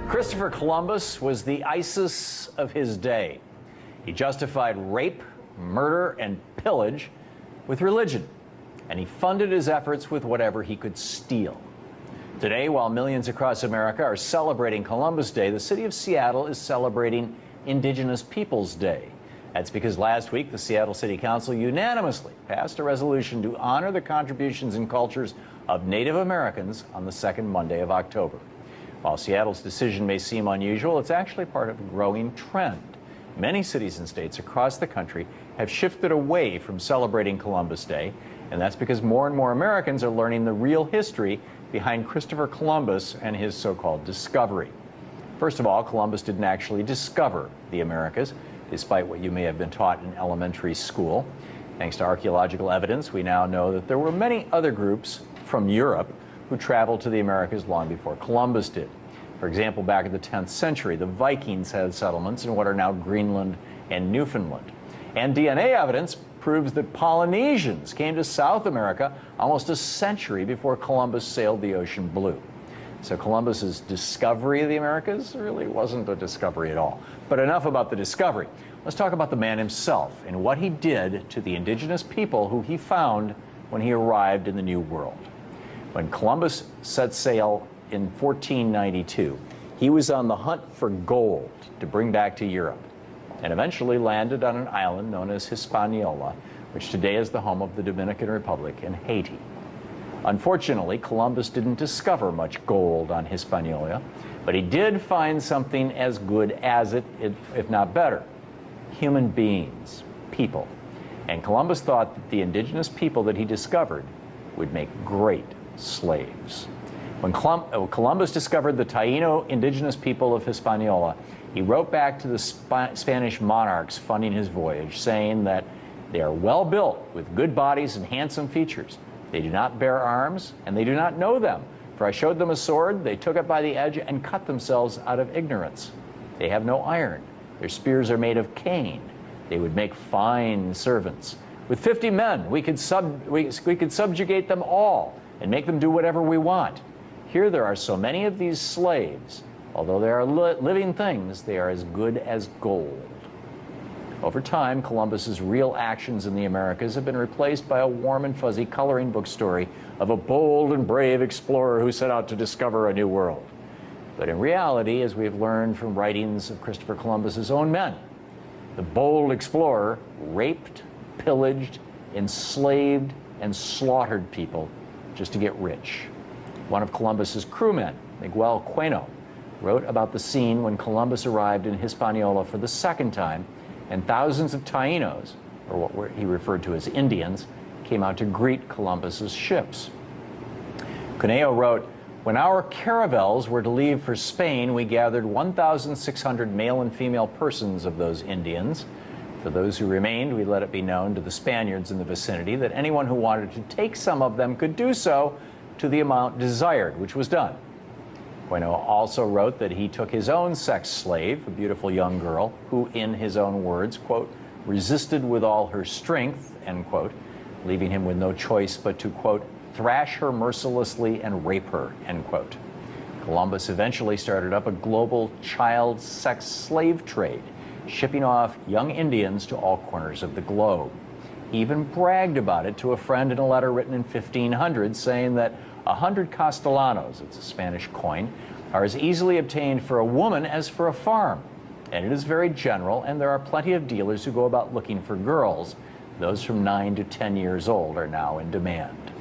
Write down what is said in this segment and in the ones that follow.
Christopher Columbus was the ISIS of his day. He justified rape, murder, and pillage with religion, and he funded his efforts with whatever he could steal. Today, while millions across America are celebrating Columbus Day, the city of Seattle is celebrating Indigenous Peoples Day. That's because last week the Seattle City Council unanimously passed a resolution to honor the contributions and cultures of Native Americans on the second Monday of October. While Seattle's decision may seem unusual, it's actually part of a growing trend. Many cities and states across the country have shifted away from celebrating Columbus Day, and that's because more and more Americans are learning the real history behind Christopher Columbus and his so-called discovery. First of all, Columbus didn't actually discover the Americas, despite what you may have been taught in elementary school. Thanks to archaeological evidence, we now know that there were many other groups from Europe who traveled to the Americas long before Columbus did. For example, back in the 10th century, the Vikings had settlements in what are now Greenland and Newfoundland. And DNA evidence proves that Polynesians came to South America almost a century before Columbus sailed the ocean blue. So Columbus's discovery of the Americas really wasn't a discovery at all. But enough about the discovery. Let's talk about the man himself and what he did to the indigenous people who he found when he arrived in the New World. When Columbus set sail in 1492, he was on the hunt for gold to bring back to Europe, and eventually landed on an island known as Hispaniola, which today is the home of the Dominican Republic and Haiti. Unfortunately, Columbus didn't discover much gold on Hispaniola, but he did find something as good as it, if not better: human beings, people. And Columbus thought that the indigenous people that he discovered would make great slaves. When Columbus discovered the Taino indigenous people of Hispaniola, he wrote back to the Spanish monarchs funding his voyage, saying that they are well built with good bodies and handsome features. They do not bear arms, and they do not know them. For I showed them a sword, they took it by the edge and cut themselves out of ignorance. They have no iron. Their spears are made of cane. They would make fine servants. With 50 men, we could subjugate them all and make them do whatever we want. Here there are so many of these slaves. Although they are living things, they are as good as gold. Over time, Columbus's real actions in the Americas have been replaced by a warm and fuzzy coloring book story of a bold and brave explorer who set out to discover a new world. But in reality, as we have learned from writings of Christopher Columbus's own men, the bold explorer raped, pillaged, enslaved, and slaughtered people just to get rich. One of Columbus's crewmen, Miguel Bueno, wrote about the scene when Columbus arrived in Hispaniola for the second time, and thousands of Tainos, or what he referred to as Indians, came out to greet Columbus's ships. Cuneo wrote, "When our caravels were to leave for Spain, we gathered 1,600 male and female persons of those Indians. For those who remained, we let it be known to the Spaniards in the vicinity that anyone who wanted to take some of them could do so to the amount desired, which was done." Bueno also wrote that he took his own sex slave, a beautiful young girl, who, in his own words, quote, "resisted with all her strength," end quote, leaving him with no choice but to, quote, "thrash her mercilessly and rape her," end quote. Columbus eventually started up a global child sex slave trade, shipping off young Indians to all corners of the globe. He even bragged about it to a friend in a letter written in 1500, saying that 100 castellanos, it's a Spanish coin, are as easily obtained for a woman as for a farm. And it is very general, and there are plenty of dealers who go about looking for girls. Those from 9 to 10 years old are now in demand.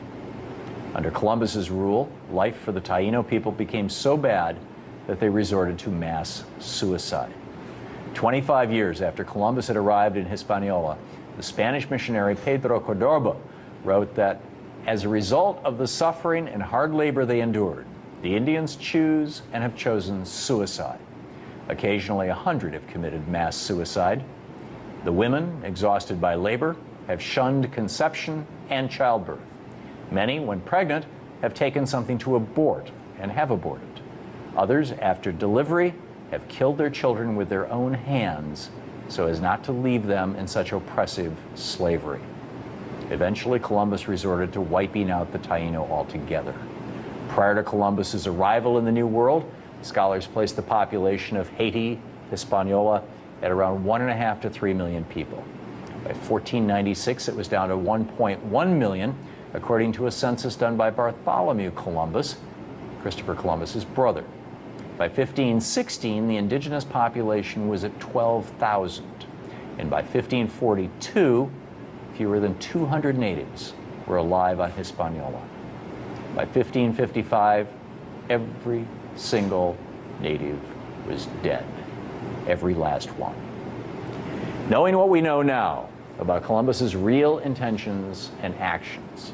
Under Columbus's rule, life for the Taino people became so bad that they resorted to mass suicide. 25 years after Columbus had arrived in Hispaniola, the Spanish missionary Pedro Cordoba wrote that as a result of the suffering and hard labor they endured, the Indians choose and have chosen suicide. Occasionally, 100 have committed mass suicide. The women, exhausted by labor, have shunned conception and childbirth. Many, when pregnant, have taken something to abort and have aborted. Others, after delivery, have killed their children with their own hands so as not to leave them in such oppressive slavery. Eventually, Columbus resorted to wiping out the Taino altogether. Prior to Columbus's arrival in the New World, Scholars place the population of Haiti, Hispaniola, at around 1.5 to 3 million people. By 1496, it was down to 1.1 million, according to a census done by Bartholomew Columbus, Christopher Columbus's brother. By 1516, the indigenous population was at 12,000. And by 1542, fewer than 200 natives were alive on Hispaniola. By 1555, every single native was dead, every last one. Knowing what we know now about Columbus's real intentions and actions,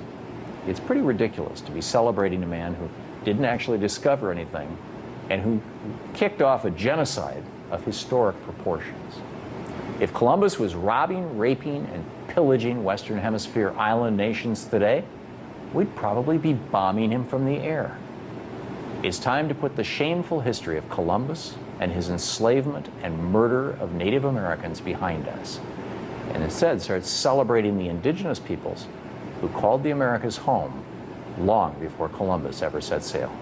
it's pretty ridiculous to be celebrating a man who didn't actually discover anything and who kicked off a genocide of historic proportions. If Columbus was robbing, raping, and pillaging Western Hemisphere island nations today, we'd probably be bombing him from the air. It's time to put the shameful history of Columbus and his enslavement and murder of Native Americans behind us, and instead start celebrating the indigenous peoples who called the Americas home long before Columbus ever set sail.